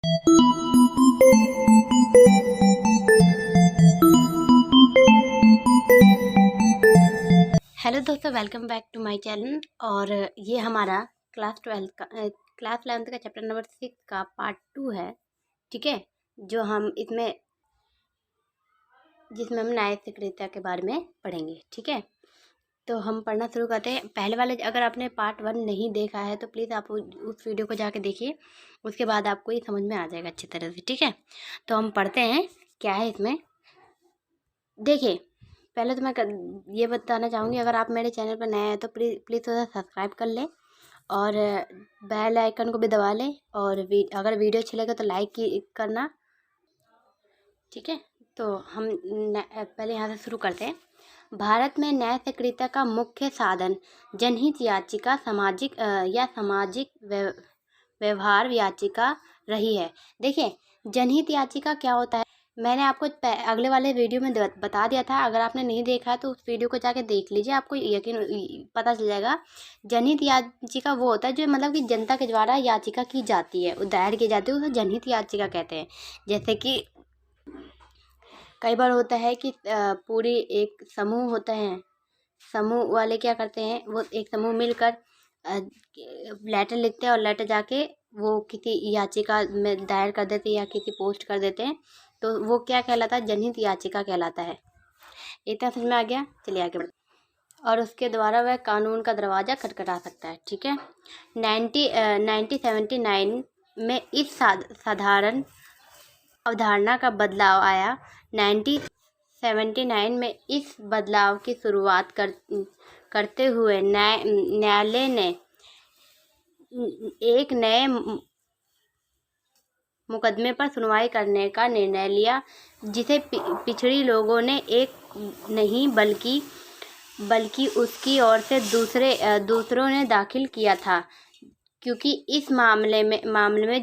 Hello दोस्तों, welcome back to my channel. और ये हमारा क्लास 11th का चैप्टर नंबर 6 का पार्ट 2 है। ठीक है, जो हम जिसमें हम न्याय सक्रियता के बारे में पढ़ेंगे। ठीक है, तो हम पढ़ना शुरू करते हैं। पहले वाले, अगर आपने पार्ट 1 नहीं देखा है तो प्लीज़ आप उस वीडियो को जाके देखिए, उसके बाद आपको ये समझ में आ जाएगा अच्छी तरह से। ठीक है, तो हम पढ़ते हैं क्या है इसमें। देखिए, पहले तो मैं ये बताना चाहूँगी, अगर आप मेरे चैनल पर नए हैं तो प्लीज़ थोड़ा सब्सक्राइब कर लें और बेल आइकन को भी दबा लें। और अगर वीडियो अच्छी लगे तो लाइक करना। ठीक है, तो हम पहले यहाँ से शुरू करते हैं। भारत में न्याय सक्रियता का मुख्य साधन जनहित याचिका, सामाजिक व्यवहार याचिका रही है। देखिए, जनहित याचिका क्या होता है, मैंने आपको अगले वाले वीडियो में बता दिया था। अगर आपने नहीं देखा तो उस वीडियो को जाके देख लीजिए, आपको यकीन पता चल जाएगा। जनहित याचिका वो होता है जो मतलब कि जनता के द्वारा याचिका की जाती है, दायर की जाती है, उसे जनहित याचिका कहते हैं। जैसे कि कई बार होता है कि पूरी एक समूह होता है, समूह वाले क्या करते हैं, वो एक समूह मिलकर लेटर लिखते हैं और लेटर जाके वो किसी याचिका में दायर कर देते हैं या किसी पोस्ट कर देते हैं, तो वो क्या कहलाता है, जनहित याचिका कहलाता है। इतना समझ में आ गया, चलिए आगे बढ़ते। और उसके द्वारा वह कानून का दरवाज़ा खटखटा सकता है। ठीक है, 1979 में इस साधारण अवधारणा का बदलाव आया। 1979 में इस बदलाव की शुरुआत करते हुए न्यायालय ने एक नए मुकदमे पर सुनवाई करने का निर्णय लिया, जिसे पिछड़ी लोगों ने एक नहीं बल्कि उसकी ओर से दूसरों ने दाखिल किया था, क्योंकि इस मामले में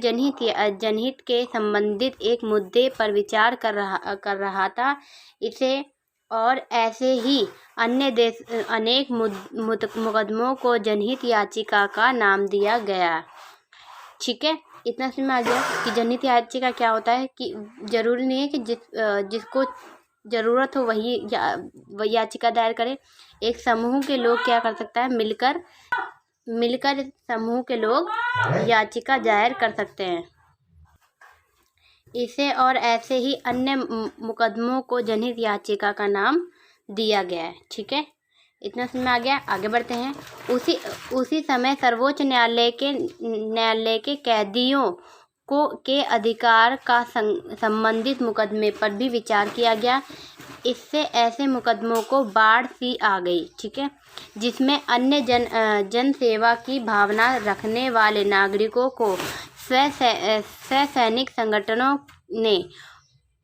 जनहित के संबंधित एक मुद्दे पर विचार कर रहा था। इसे और ऐसे ही अनेक मुकदमों को जनहित याचिका का नाम दिया गया। ठीक है, इतना समझ में आ गया कि जनहित याचिका क्या होता है, कि जरूरी नहीं है कि जिसको ज़रूरत हो वही याचिका दायर करे। एक समूह के लोग क्या कर सकता है, मिलकर समूह के लोग याचिका दायर कर सकते हैं। इसे और ऐसे ही अन्य मुकदमों को जनहित याचिका का नाम दिया गया है। ठीक है, इतना समझ में आ गया, आगे बढ़ते हैं। उसी समय सर्वोच्च न्यायालय के कैदियों के अधिकार का संबंधित मुकदमे पर भी विचार किया गया। इससे ऐसे मुकदमों को बाढ़ सी आ गई। ठीक है, जिसमें अन्य जन सेवा की भावना रखने वाले नागरिकों को सैनिक संगठनों ने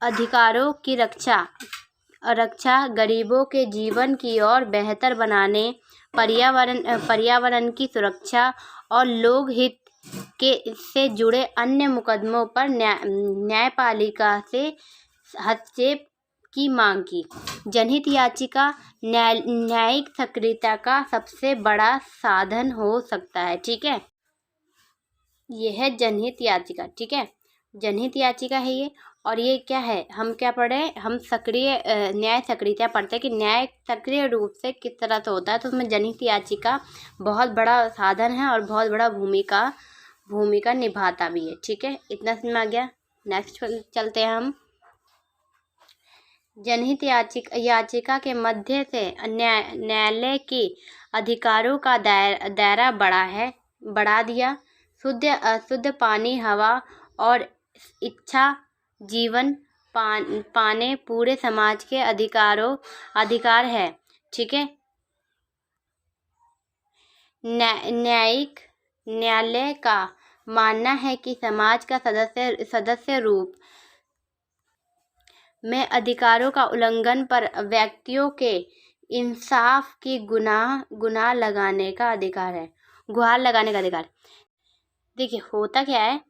अधिकारों की रक्षा, गरीबों के जीवन की और बेहतर बनाने, पर्यावरण की सुरक्षा और लोक हित से जुड़े अन्य मुकदमों पर न्यायपालिका से हस्तक्षेप की मांग की। जनहित याचिका न्यायिक सक्रियता का सबसे बड़ा साधन हो सकता है। ठीक है, यह है जनहित याचिका। ठीक है, जनहित याचिका है ये। और ये क्या है, हम क्या पढ़े, हम न्याय सक्रियता पढ़ते हैं कि न्याय सक्रिय रूप से किस तरह से होता है। तो उसमें जनहित याचिका बहुत बड़ा साधन है और बहुत बड़ा भूमिका निभाता भी है। ठीक है, इतना समझ में आ गया। नेक्स्ट चलते हैं हम। जनहित याचिका के मध्य से न्यायालय के अधिकारों का दायरा बढ़ा दिया। शुद्ध पानी, हवा और इच्छा जीवन पाने पूरे समाज के अधिकार है। ठीक है, न्यायालय का मानना है कि समाज का सदस्य रूप में अधिकारों का उल्लंघन पर व्यक्तियों के इंसाफ की गुहार लगाने का अधिकार है। देखिए, होता क्या है,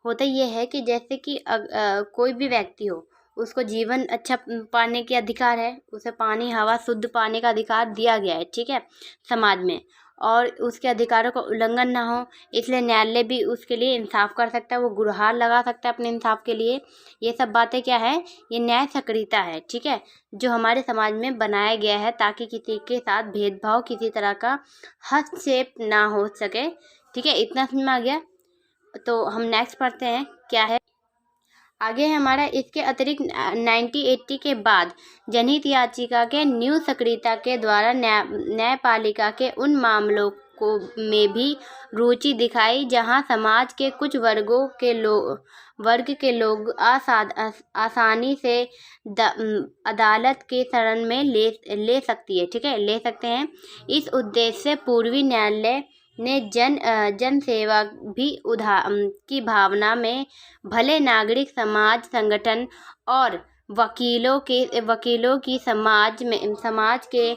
होता ये है कि जैसे कि कोई भी व्यक्ति हो, उसको जीवन अच्छा पाने के अधिकार है, उसे पानी, हवा, शुद्ध पाने का अधिकार दिया गया है। ठीक है, समाज में। और उसके अधिकारों का उल्लंघन ना हो, इसलिए न्यायालय भी उसके लिए इंसाफ कर सकता है, वो गुहार लगा सकता है अपने इंसाफ के लिए। ये सब बातें क्या है, ये न्याय सक्रियता है, ठीक है, जो हमारे समाज में बनाया गया है ताकि किसी के साथ भेदभाव, किसी तरह का हस्तक्षेप ना हो सके, ठीक है। इतना समझ में आ गया। तो हम नेक्स्ट पढ़ते हैं क्या है आगे है हमारा। इसके अतिरिक्त 1980 के बाद जनहित याचिका के न्यू सक्रियता के द्वारा न्यायपालिका के उन मामलों को में भी रुचि दिखाई जहां समाज के कुछ वर्ग के लोग आसानी से अदालत के शरण में ले सकती है, ठीक है, ले सकते हैं। इस उद्देश्य से पूर्वी न्यायालय ने जन सेवा भी की भावना में भले नागरिक समाज संगठन और वकीलों की समाज के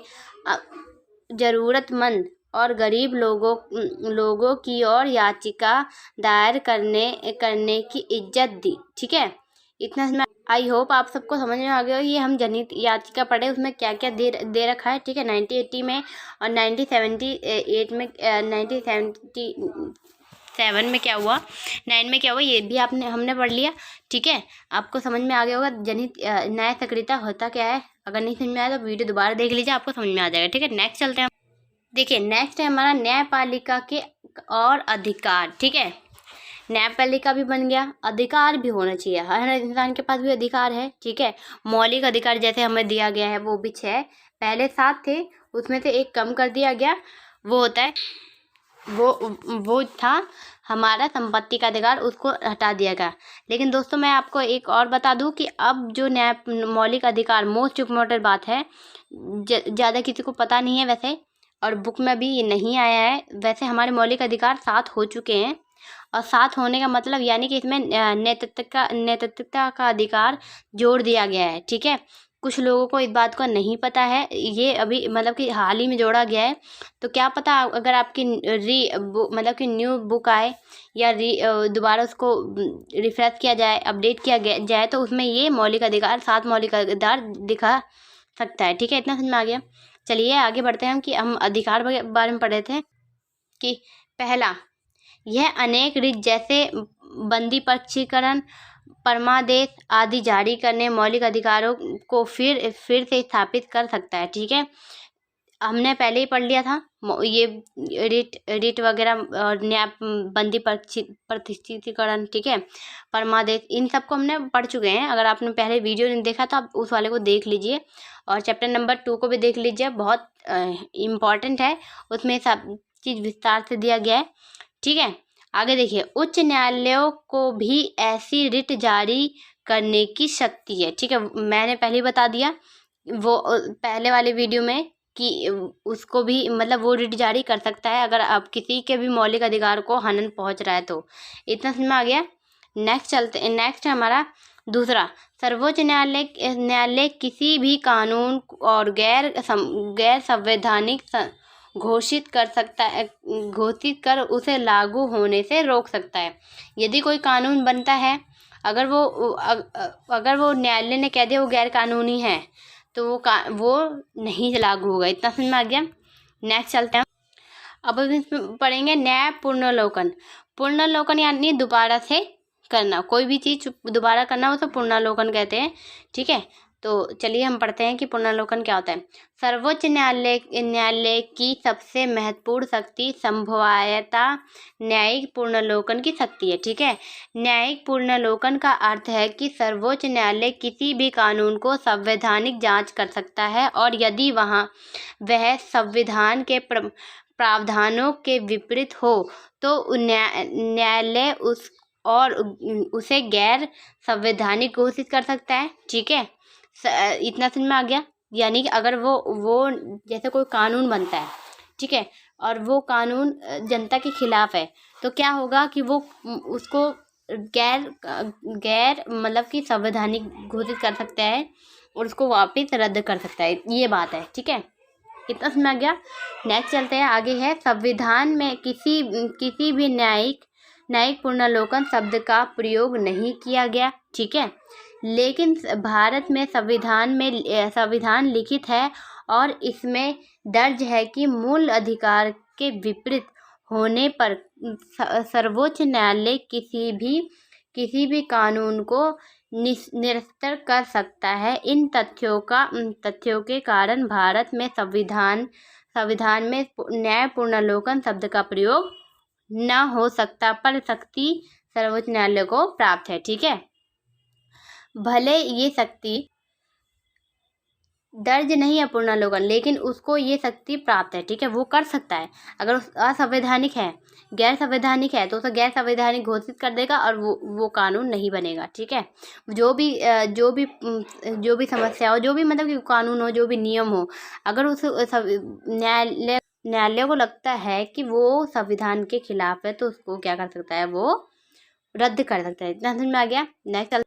ज़रूरतमंद और गरीब लोगों की ओर याचिका दायर करने की इज्जत दी, ठीक है। इतना आई होप आप सबको समझ में आ गया हो। ये हम जनहित याचिका पढ़े, उसमें क्या क्या दे रखा है, ठीक है। 1980 में और 1978 में 1977 में क्या हुआ, 9 में क्या हुआ, ये भी हमने पढ़ लिया, ठीक है। आपको समझ में आ गया होगा जनहित न्याय सक्रियता होता क्या है। अगर नहीं समझ में आया तो वीडियो दोबारा देख लीजिए, आपको समझ में आ जाएगा, ठीक है। नेक्स्ट चलते हैं। देखिए नेक्स्ट है हमारा न्यायपालिका के और अधिकार, ठीक है। न्यायपालिका भी बन गया, अधिकार भी होना चाहिए, हर इंसान के पास भी अधिकार है, ठीक है। मौलिक अधिकार जैसे हमें दिया गया है वो भी 6, पहले 7 थे, उसमें से एक कम कर दिया गया, वो होता है वो था हमारा संपत्ति का अधिकार, उसको हटा दिया गया। लेकिन दोस्तों मैं आपको एक और बता दूं कि अब जो मौलिक अधिकार, मोस्ट इम्पोर्टेंट बात है, ज़्यादा किसी को पता नहीं है वैसे, और बुक में भी ये नहीं आया है, वैसे हमारे मौलिक अधिकार 7 हो चुके हैं। और 7 होने का मतलब यानी कि इसमें नेतृत्व का अधिकार जोड़ दिया गया है, ठीक है। कुछ लोगों को इस बात का नहीं पता है, ये अभी मतलब कि हाल ही में जोड़ा गया है। तो क्या पता अगर आपकी मतलब कि न्यू बुक आए या दोबारा उसको रिफ्रेश किया जाए, अपडेट किया जाए, तो उसमें ये मौलिक अधिकार 7 मौलिक अधिकार दिखा सकता है, ठीक है। इतना समझ में आ गया। चलिए आगे बढ़ते हैं हम कि हम अधिकार के बारे में पढ़ रहे थे कि पहला, यह अनेक रिट जैसे बंदी पक्षीकरण, परमादेश आदि जारी करने मौलिक अधिकारों को फिर से स्थापित कर सकता है, ठीक है। हमने पहले ही पढ़ लिया था ये रिट वगैरह और न्याय बंदी प्रतिष्ठितीकरण, ठीक है, परमादेश, इन सबको हमने पढ़ चुके हैं। अगर आपने पहले वीडियो नहीं देखा तो आप उस वाले को देख लीजिए, और चैप्टर नंबर 2 को भी देख लीजिए, बहुत इम्पॉर्टेंट है, उसमें सब चीज़ विस्तार से दिया गया है, ठीक है। आगे देखिए, उच्च न्यायालयों को भी ऐसी रिट जारी करने की शक्ति है, ठीक है। मैंने पहले ही बता दिया वो पहले वाले वीडियो में कि उसको भी मतलब वो रिट जारी कर सकता है अगर आप किसी के भी मौलिक अधिकार को हनन पहुंच रहा है तो। इतना समझ में आ गया। नेक्स्ट है हमारा दूसरा, सर्वोच्च न्यायालय किसी भी कानून और गैर संवैधानिक घोषित कर उसे लागू होने से रोक सकता है। यदि कोई कानून बनता है, अगर वो न्यायालय ने कह दिया वो गैर कानूनी है, तो वो नहीं लागू होगा। इतना समझ में आ गया। नेक्स्ट चलते हैं। अब इसमें पढ़ेंगे न्याय पुनर्लोकन यानी दोबारा से करना, कोई भी चीज़ दोबारा करना उसे पुनर्लोकन कहते हैं, ठीक है। तो चलिए हम पढ़ते हैं कि पुनर्लोकन क्या होता है। सर्वोच्च न्यायालय की सबसे महत्वपूर्ण शक्ति संभाव्यता न्यायिक पुनर्लोकन की शक्ति है, ठीक है। न्यायिक पुनर्लोकन का अर्थ है कि सर्वोच्च न्यायालय किसी भी कानून को संवैधानिक जांच कर सकता है, और यदि वह संविधान के प्रावधानों के विपरीत हो तो न्यायालय उसे गैर संवैधानिक घोषित कर सकता है, ठीक है। इतना समझ में आ गया। यानी कि अगर वो जैसे कोई कानून बनता है, ठीक है, और वो कानून जनता के खिलाफ है, तो क्या होगा कि वो उसको गैर मतलब कि संवैधानिक घोषित कर सकता है और उसको वापस रद्द कर सकता है, ये बात है, ठीक है। इतना समझ में आ गया। नेक्स्ट चलते हैं, आगे है संविधान में किसी भी न्यायिक पुनर्लोकन शब्द का प्रयोग नहीं किया गया, ठीक है। लेकिन भारत में संविधान लिखित है और इसमें दर्ज है कि मूल अधिकार के विपरीत होने पर सर्वोच्च न्यायालय किसी भी कानून को निरस्त कर सकता है। इन तथ्यों के कारण भारत में संविधान में न्याय पुनर्विलोकन शब्द का प्रयोग न हो सकता, पर शक्ति सर्वोच्च न्यायालय को प्राप्त है। ठीक है, भले ये शक्ति दर्ज नहीं है पुनर्विलोकन, लेकिन उसको ये शक्ति प्राप्त है। ठीक है, वो कर सकता है। अगर असंवैधानिक है, गैर संवैधानिक है, तो उसे गैर संवैधानिक घोषित कर देगा और वो कानून नहीं बनेगा। ठीक है, जो भी समस्या हो, जो भी मतलब कि कानून हो, जो भी नियम हो, अगर उस न्यायालय को लगता है कि वो संविधान के खिलाफ है, तो उसको क्या कर सकता है, वो रद्द कर सकता है। इतना समझ में आ गया। नेक्स्ट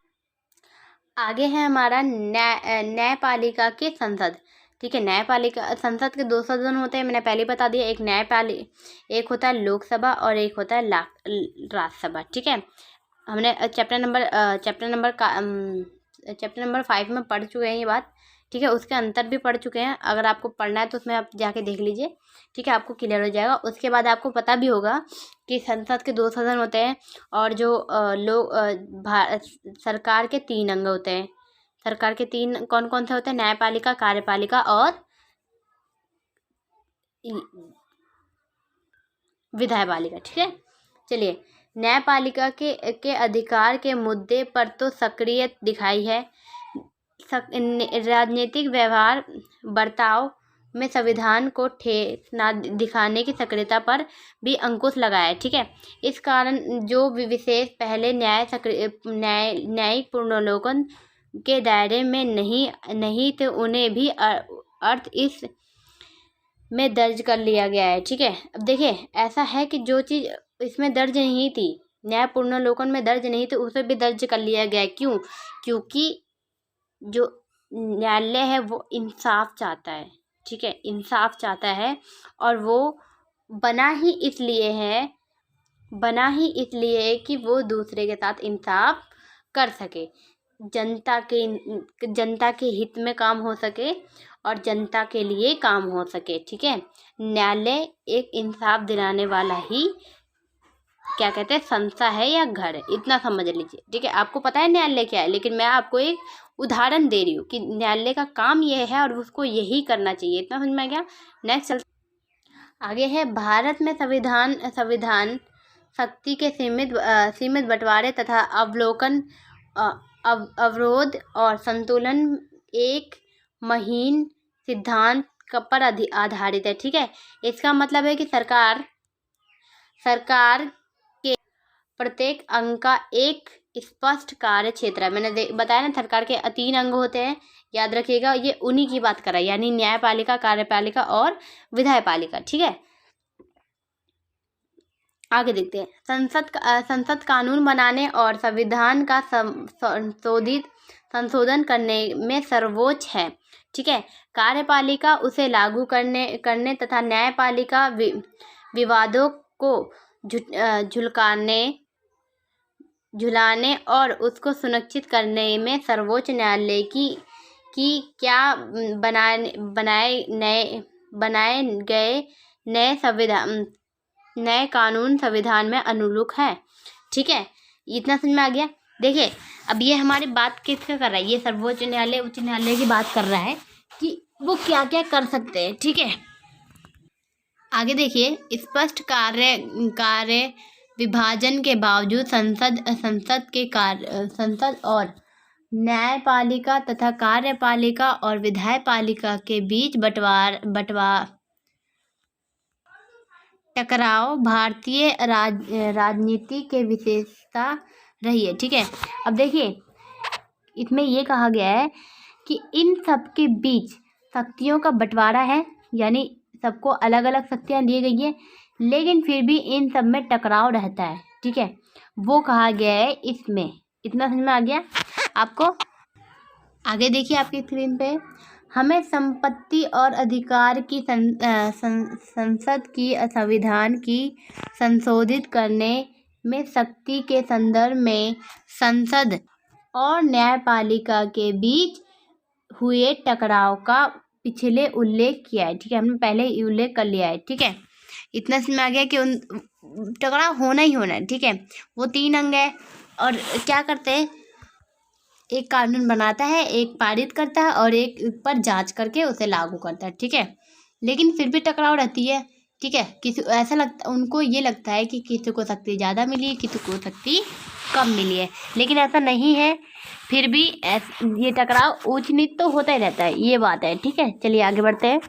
आगे है हमारा न्यायपालिका के संसद। ठीक है, न्यायपालिका संसद के 2 सदन होते हैं, मैंने पहले बता दिया। एक होता है लोकसभा और एक होता है राज्यसभा। ठीक है, हमने चैप्टर नंबर 5 में पढ़ चुके हैं ये बात। ठीक है, उसके अंतर भी पढ़ चुके हैं। अगर आपको पढ़ना है तो उसमें आप जाके देख लीजिए। ठीक है, आपको क्लियर हो जाएगा। उसके बाद आपको पता भी होगा कि संसद के 2 सदन होते हैं और जो सरकार के 3 अंग होते हैं। सरकार के 3 कौन कौन से होते हैं? न्यायपालिका, कार्यपालिका और विधायपालिका। ठीक है, चलिए, न्यायपालिका के अधिकार के मुद्दे पर तो सक्रिय दिखाई है। राजनीतिक व्यवहार बर्ताव में संविधान को ठेस न दिखाने की सक्रियता पर भी अंकुश लगाया। ठीक है, इस कारण जो विशेष पहले न्यायिक पुनर्विलोकन के दायरे में नहीं थे, उन्हें भी अर्थ इस में दर्ज कर लिया गया है। ठीक है, अब देखिए, ऐसा है कि जो चीज़ इसमें दर्ज नहीं थी, न्याय पुनर्विलोकन में दर्ज नहीं थी, उसे भी दर्ज कर लिया गया है। क्यों? क्योंकि जो न्यायालय है वो इंसाफ चाहता है। ठीक है, इंसाफ चाहता है, और वो बना ही इसलिए है कि वो दूसरे के साथ इंसाफ कर सके, जनता के हित में काम हो सके और जनता के लिए काम हो सके। ठीक है, न्यायालय एक इंसाफ दिलाने वाला ही क्या कहते हैं, संस्था है या घर है, इतना समझ लीजिए। ठीक है, आपको पता है न्यायालय क्या है, लेकिन मैं आपको एक उदाहरण दे रही हूँ कि न्यायालय का काम यह है और उसको यही करना चाहिए। इतना समझ में आ गया। नेक्स्ट आगे है, भारत में संविधान शक्ति के सीमित बंटवारे तथा अवरोध और संतुलन एक महीन सिद्धांत पर आधारित है। ठीक है, इसका मतलब है कि सरकार के प्रत्येक अंग का एक स्पष्ट कार्य क्षेत्र है। मैंने बताया ना, सरकार के 3 अंग होते हैं, याद रखिएगा। ये उन्हीं की बात कर रहा है, यानी न्यायपालिका, कार्यपालिका और विधायपालिका। ठीक है, आगे देखते हैं। संसद कानून बनाने और संविधान का संशोधन करने में सर्वोच्च है। ठीक है, कार्यपालिका उसे लागू करने तथा न्यायपालिका विवादों को झुलाने और उसको सुनिश्चित करने में सर्वोच्च न्यायालय की क्या बनाए गए नए कानून संविधान में अनुरूप है। ठीक है, इतना समझ में आ गया। देखिए, अब ये हमारी बात किसका कर रहा है, ये सर्वोच्च न्यायालय, उच्च न्यायालय की बात कर रहा है कि वो क्या क्या कर सकते हैं। ठीक है, आगे देखिए, स्पष्ट कार्य विभाजन के बावजूद संसद और न्यायपालिका तथा कार्यपालिका और विधायपालिका के बीच टकराव भारतीय राजनीति के विशेषता रही है। ठीक है, अब देखिए, इसमें ये कहा गया है कि इन सब के बीच शक्तियों का बंटवारा है, यानी सबको अलग अलग शक्तियाँ दी गई है, लेकिन फिर भी इन सब में टकराव रहता है। ठीक है, वो कहा गया है इसमें। इतना समझ में आ गया आपको। आगे देखिए आपकी स्क्रीन पे, हमें संपत्ति और अधिकार की संसद की संविधान की संशोधित करने में शक्ति के संदर्भ में संसद और न्यायपालिका के बीच हुए टकराव का पिछले उल्लेख किया है। ठीक है, हमने पहले ही उल्लेख कर लिया है। ठीक है, इतना समझ में आ गया कि उन टकराव होना ही होना है, ठीक है। वो 3 अंग है और क्या करते हैं, एक कानून बनाता है, एक पारित करता है और एक पर जांच करके उसे लागू करता है, ठीक है। लेकिन फिर भी टकराव रहती है, ठीक है। किसी ऐसा लगता, उनको ये लगता है कि किसी को शक्ति ज़्यादा मिली है, किसी को शक्ति कम मिली है, लेकिन ऐसा नहीं है। फिर भी ये टकराव ऊंच नीच तो होता ही रहता है, ये बात है, ठीक है। चलिए आगे बढ़ते हैं।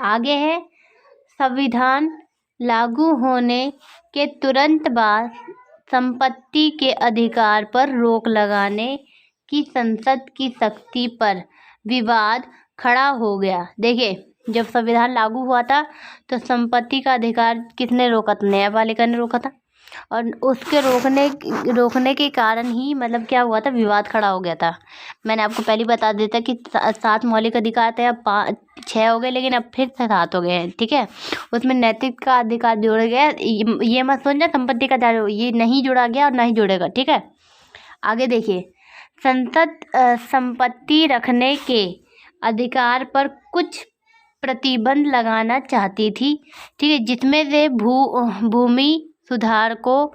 आगे है संविधान लागू होने के तुरंत बाद संपत्ति के अधिकार पर रोक लगाने की संसद की शक्ति पर विवाद खड़ा हो गया। देखिए, जब संविधान लागू हुआ था तो संपत्ति का अधिकार किसने रोका था? न्यायपालिका ने रोका था। और उसके रोकने के कारण ही मतलब क्या हुआ था, विवाद खड़ा हो गया था। मैंने आपको पहले बता दिया था कि 7 मौलिक अधिकार थे, अब 6 हो गए, लेकिन अब फिर से 7 हो गए हैं, ठीक है। उसमें नैतिक का अधिकार जोड़ा गया। ये मत सोचना संपत्ति का अधिकार ये नहीं जोड़ा गया और ना ही जोड़ेगा, ठीक है। आगे देखिए, संसद संपत्ति रखने के अधिकार पर कुछ प्रतिबंध लगाना चाहती थी, ठीक है, जिसमें से भूमि सुधारकों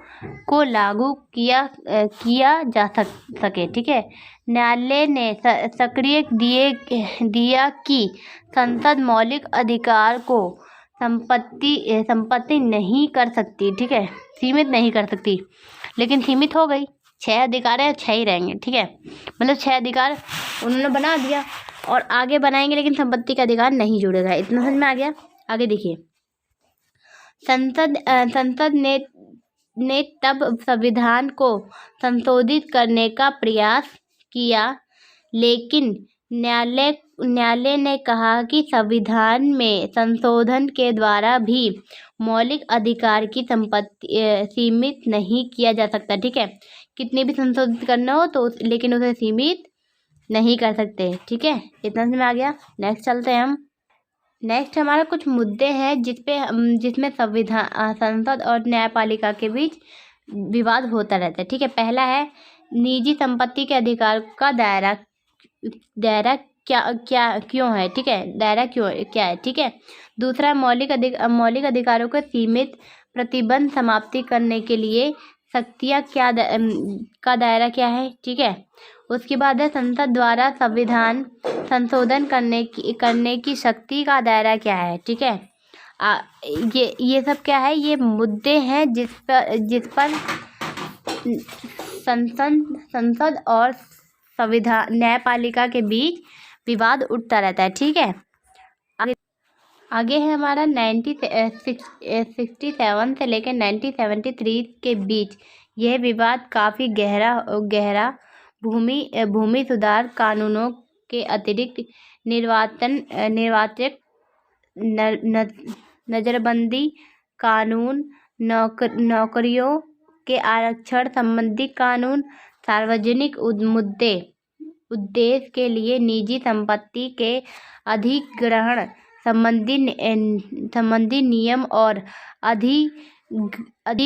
को लागू किया जा सके, ठीक है। न्यायालय ने सक्रिय दिया कि संसद मौलिक अधिकार को संपत्ति नहीं कर सकती, ठीक है, सीमित नहीं कर सकती। लेकिन सीमित हो गई, 6 अधिकार है, 6 ही रहेंगे, ठीक है। मतलब 6 अधिकार उन्होंने बना दिया और आगे बनाएंगे, लेकिन संपत्ति का अधिकार नहीं जुड़ेगा। इतना समझ में आ गया। आगे देखिए, संसद ने तब संविधान को संशोधित करने का प्रयास किया, लेकिन न्यायालय ने कहा कि संविधान में संशोधन के द्वारा भी मौलिक अधिकार की संपत्ति सीमित नहीं किया जा सकता, ठीक है। कितने भी संशोधित करना हो तो लेकिन उसे सीमित नहीं कर सकते, ठीक है। इतना समझ में आ गया। नेक्स्ट चलते हैं हम। नेक्स्ट हमारा कुछ मुद्दे हैं जिसमें संसद और न्यायपालिका के बीच विवाद होता रहता है, ठीक है। पहला है निजी संपत्ति के अधिकार का दायरा क्यों है, ठीक है, दायरा क्या है, ठीक है। दूसरा, मौलिक अधिकारों को सीमित प्रतिबंध समाप्ति करने के लिए शक्तियाँ का दायरा क्या है, ठीक है। उसके बाद है संसद द्वारा संविधान संशोधन करने की शक्ति का दायरा क्या है, ठीक है। ये सब क्या है, ये मुद्दे हैं जिस पर संसद और संविधान न्यायपालिका के बीच विवाद उठता रहता है, ठीक है। आगे है हमारा 1967 से लेकर 1973 के बीच यह विवाद काफ़ी गहरा भूमि सुधार कानूनों के अतिरिक्त निर्वाचक नजरबंदी कानून, नौकरियों के आरक्षण संबंधी कानून, सार्वजनिक उद्देश्य के लिए निजी संपत्ति के अधिग्रहण संबंधी नियम और अधिगृहित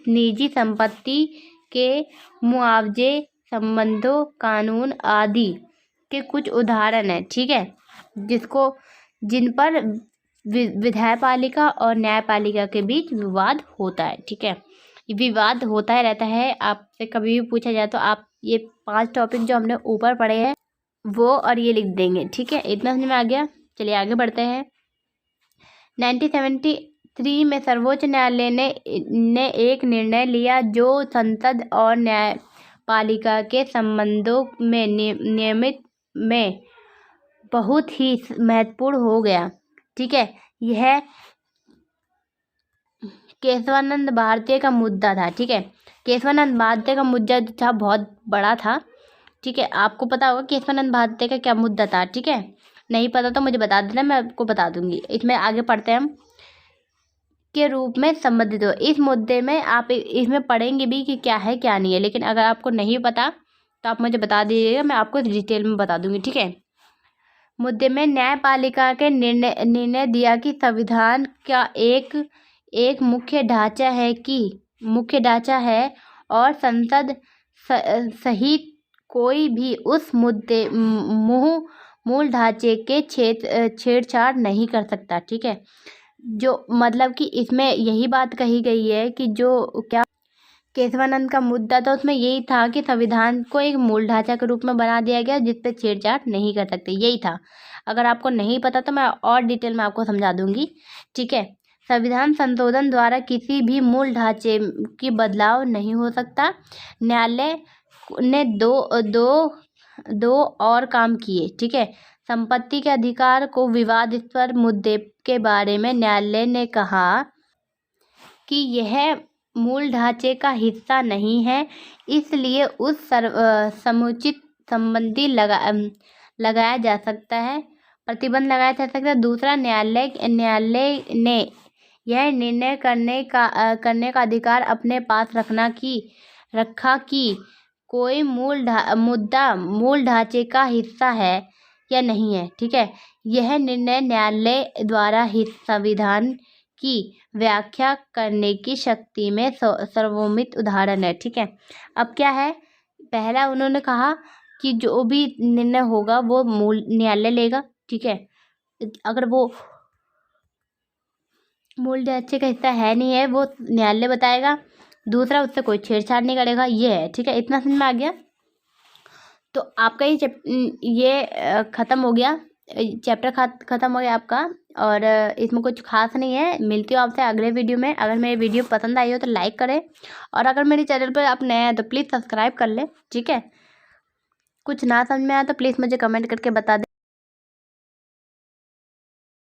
निजी संपत्ति के मुआवजे संबंधों कानून आदि के कुछ उदाहरण हैं, ठीक है, जिन पर विधायपालिका और न्यायपालिका के बीच विवाद होता है, ठीक है। विवाद होता ही रहता है। आपसे कभी भी पूछा जाए तो आप ये 5 टॉपिक जो हमने ऊपर पढ़े हैं वो और ये लिख देंगे, ठीक है। इतना समझ में आ गया। चलिए आगे बढ़ते हैं। 1973 में सर्वोच्च न्यायालय ने एक निर्णय लिया जो संसद और न्यायपालिका के संबंधों में नियमित में बहुत ही महत्वपूर्ण हो गया, ठीक है। यह केशवानंद भारती का मुद्दा था, ठीक है। केशवानंद भारती का मुद्दा जो था बहुत बड़ा था, ठीक है। आपको पता होगा केशवानंद भारती का क्या मुद्दा था, ठीक है। नहीं पता तो मुझे बता देना, मैं आपको बता दूंगी। इसमें आगे पढ़ते हैं हम के रूप में संबंधित हो। इस मुद्दे में आप इसमें पढ़ेंगे भी कि क्या है क्या नहीं है, लेकिन अगर आपको नहीं पता तो आप मुझे बता दीजिएगा, मैं आपको डिटेल में बता दूंगी, ठीक है। मुद्दे में न्यायपालिका के निर्णय दिया कि संविधान का एक मुख्य ढांचा है और संसद सहित कोई भी उस मूल ढांचे के छेड़छाड़ नहीं कर सकता, ठीक है। जो मतलब कि इसमें यही बात कही गई है कि जो क्या केशवानंद का मुद्दा था उसमें यही था कि संविधान को एक मूल ढांचा के रूप में बना दिया गया जिस पे छेड़छाड़ नहीं कर सकते, यही था। अगर आपको नहीं पता तो मैं और डिटेल में आपको समझा दूंगी, ठीक है। संविधान संशोधन द्वारा किसी भी मूल ढांचे की बदलाव नहीं हो सकता। न्यायालय ने दो और काम किए, ठीक है। संपत्ति के अधिकार को विवादास्पद मुद्दे के बारे में न्यायालय ने कहा कि यह मूल ढांचे का हिस्सा नहीं है, इसलिए उस समुचित संबंधी लगाया जा सकता है, प्रतिबंध लगाया जा सकता है। दूसरा, न्यायालय ने यह निर्णय करने का अधिकार अपने पास रखा कि कोई मुद्दा मूल ढांचे का हिस्सा है या नहीं है, ठीक है। यह निर्णय न्यायालय द्वारा संविधान की व्याख्या करने की शक्ति में सर्वोमित उदाहरण है, ठीक है। अब क्या है, पहला उन्होंने कहा कि जो भी निर्णय होगा वो मूल न्यायालय लेगा, ठीक है। अगर वो मूल ढांचे का हिस्सा है नहीं है वो न्यायालय बताएगा। दूसरा, उससे कोई छेड़छाड़ नहीं करेगा, ये है, ठीक है। इतना समझ में आ गया। तो आपका ये ख़त्म हो गया, चैप्टर ख़त्म हो गया आपका। और इसमें कुछ खास नहीं है। मिलती हूँ आपसे अगले वीडियो में। अगर मेरी वीडियो पसंद आई हो तो लाइक करें, और अगर मेरे चैनल पर आप नए हैं तो प्लीज़ सब्सक्राइब कर लें, ठीक है। कुछ ना समझ में आया तो प्लीज़ मुझे कमेंट करके बता दें।